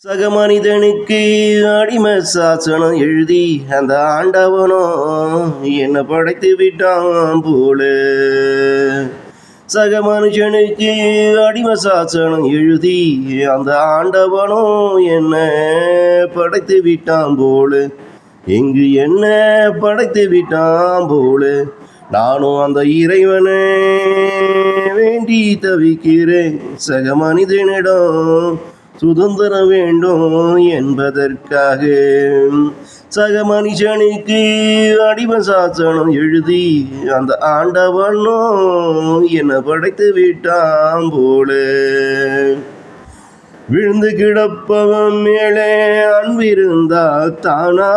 சக மனிதனுக்கு அடிமை சாசனம் எழுதி அந்த ஆண்டவனோ என்ன படைத்து விட்டான் போல. சக மனுஷனுக்கு அடிமை சாசனம் எழுதி அந்த ஆண்டவனோ என்ன படைத்து விட்டான் போல. எங்கு என்ன படைத்து விட்டான் போல. நானும் அந்த இறைவனை வேண்டி தவிக்கிறேன். சக மனிதனிடம் சுதந்திரம் வேண்டும் என்பதற்காக. சக மனுஷனுக்கு அடிமை சாசனம் எழுதி அந்த ஆண்டவனோ என்ன படைத்து விட்டான் போல. விழுந்து கிடப்பவன் மேலே அன்பிருந்தா தானா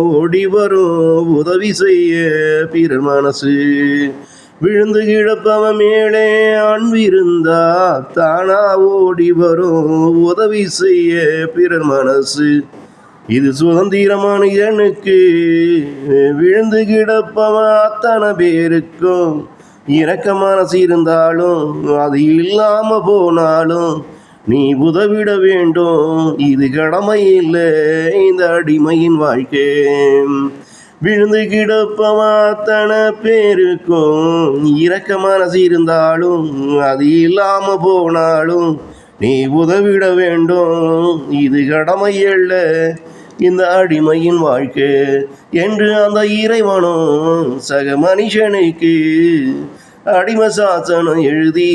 ஓடி வரும் உதவி செய்ய பிறர் மனசு. விழுந்து கிடப்பவன் மேலே அன்பிருந்தா தானா ஓடி வரும் உதவி செய்ய பிறர் மனசு. இது சுதந்திரமான எனக்கு. விழுந்து கிடப்பவன் அத்தனை பேருக்கும் இரக்க மனசு இருந்தாலும் அது இல்லாம போனாலும் நீ உதவிட வேண்டும். இது கடமை இல்லை, இந்த அடிமையின் வாழ்க்கை. விழுந்து கிடப்பவன் அத்தனை பேருக்கும் இரக்க மனசு இருந்தாலும் அது இல்லாம போனாலும் நீ உதவிட வேண்டும். இது கடமை அல்ல, இந்த அடிமையின் வாழ்க்கை என்று அந்த இறைவனும் சக மனுஷனுக்கு அடிமை சாசனம் எழுதி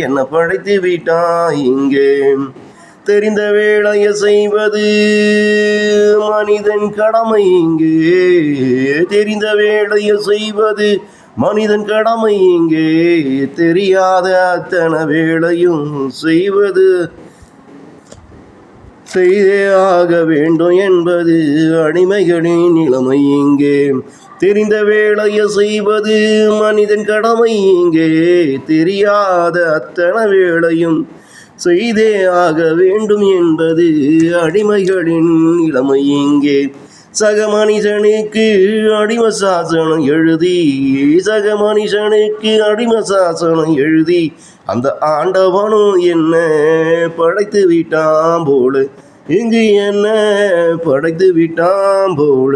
என்ன படைத்து விட்டான் இங்கே. தெரிந்த வேலையை செய்வது மனிதன் கடமை இங்கே. தெரிந்த வேலையை செய்வது மனிதன் கடமை இங்கே. தெரியாத அத்தனை வேலையும் செய்தே ஆக வேண்டும் என்பது அடிமைகளின் நிலைமை இங்கே. தெரிந்த வேலையை செய்வது மனிதன் கடமை இங்கே. தெரியாத அத்தனை வேலையும் செய்தே ஆக வேண்டும் என்பது அடிமைகளின் நிலைமை இங்கே. சக மனுஷனுக்கு அடிமை சாசனம் எழுதி சக மனுஷனுக்கு அடிமை சாசனம் எழுதி அந்த ஆண்டவனும் என்ன படைத்து விட்டான் போல. இங்கு என்ன படைத்து விட்டான் போல.